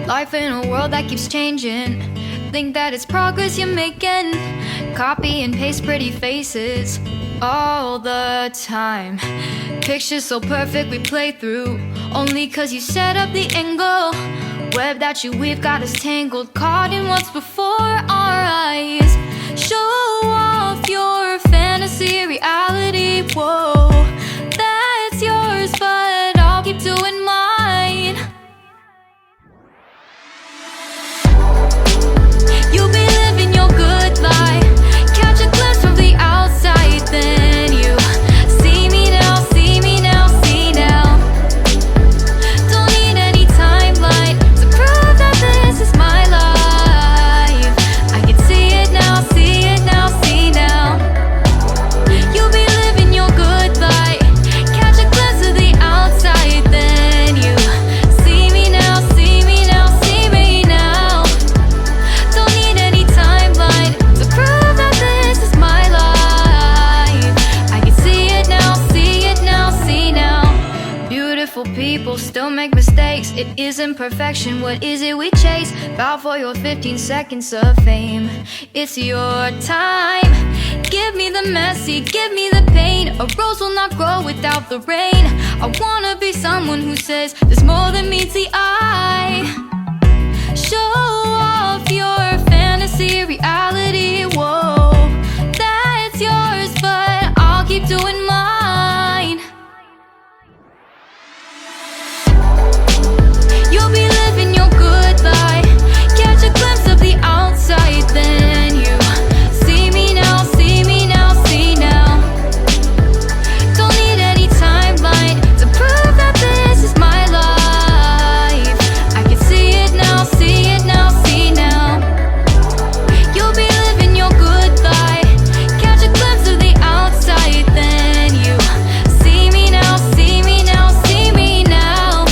Life in a world that keeps changing. Think that it's progress you're making. Copy and paste pretty faces all the time. Pictures so perfect we play through, only cause you set up the angle. Web that you weave got us tangled, caught in what's before our eyes. Show off your fantasy reality, whoa, that's yours, but I'll keep doing mine. You'll be living your good life, catch a glimpse from the outside, then you see me now, see me now, see now. Don't need any timeline to prove that this is my life. I can see it now, see it now, see now. You'll be living your good life, catch a glimpse of the outside, then you see me now, see me now, see me now. Don't need any timeline to prove that this is my life. I can see it now, see it now, see now. Beautiful people still make mistakes. It isn't perfection, what is it we chase? Bow for your 15 seconds of fame. It's your time. Give me the messy, give me the pain. A rose will not grow without the rain. I wanna be someone who says there's more than meets the eye. Show off your fantasy reality, whoa, that's yours, but I'll keep doing mine. You'll be living your good life, catch a glimpse of the outside, then you see me now, see me now, see now. Don't need any timeline to prove that this is my life. I can see it now, see it now, see now. You'll be living your good life, catch a glimpse of the outside, then you see me now, see me now, see me now.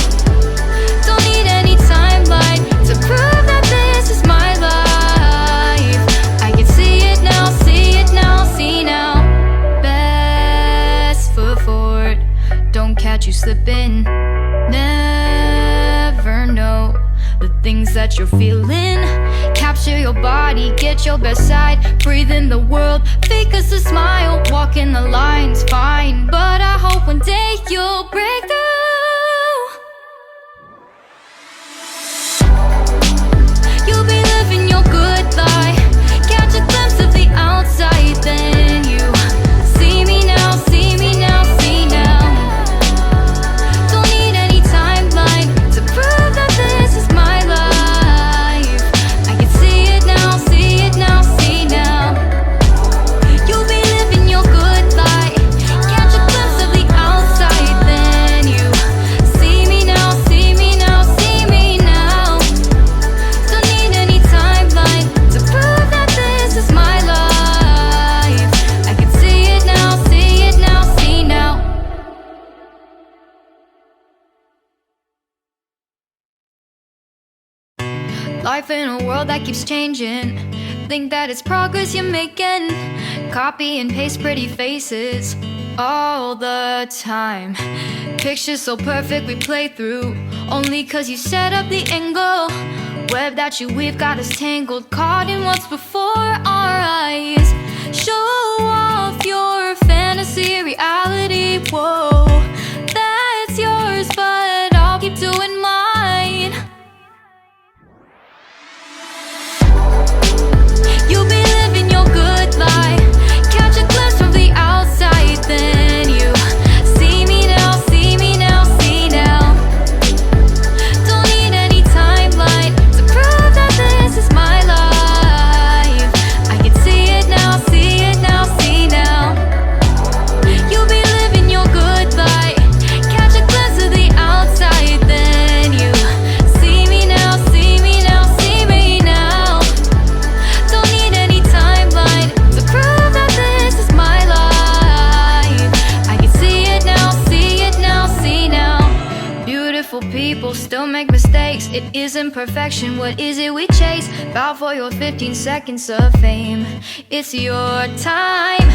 Don't need any timeline to prove that this is my life. I can see it now, see it now, see now. Best foot forward, don't catch you slipping. Never know the things that you're feeling. Capture your body, get your best side. Breathe in the world, fake us a smile. Walking the lines, fine, but I hope one day you'll break through. You'll be living your good life, catch a glimpse of the outside, then you see me now, see me now, see now. Don't need any timeline to prove that this is my life. I can see it now, see it now, see now. You'll be living your good life, catch a glimpse of the outside, then you see me now, see me now, see me now. Don't need any timeline to prove that this is my life. I can see it now, see it now, see now. Life in a world that keeps changing. Think that it's progress you're making. Copy and paste pretty faces all the time. Pictures so perfect we play through, only cause you set up the angle. Web that you weave got us tangled, caught in what's before our eyes. Show off your fantasy reality, whoa, that's yours, but I'll keep doing mine. You'll be living your good life, catch a glimpse from the outside, then you see me now, see me now, see now. Don't need any timeline to prove that this is my life. I can see it now, see it now, see now. You'll be living your good life, catch a glimpse of the outside, then you see me now, see me now, see me now. Don't need any timeline to prove that this is my life. I can see it now, see it now, see now. Beautiful people still make mistakes. It isn't perfection, what is it we chase? Bow for your 15 seconds of fame. It's your time.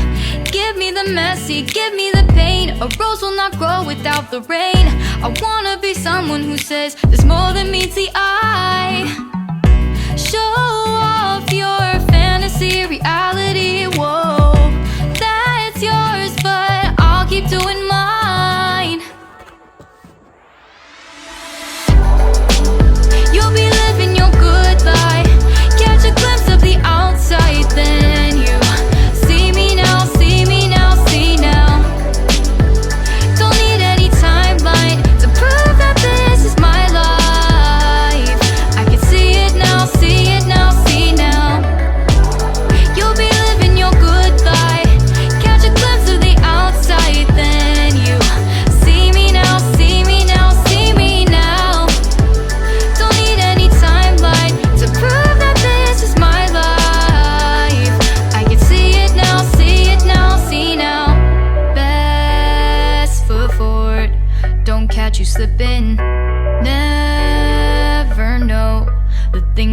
Give me the messy, give me the pain. A rose will not grow without the rain. I wanna be someone who says there's more than meets the eye.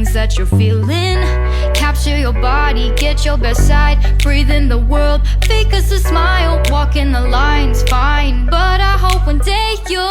things that you're feeling. Capture your body, get your best side. Breathe in the world, fake us a smile. Walking the lines, fine. But I hope one day you'll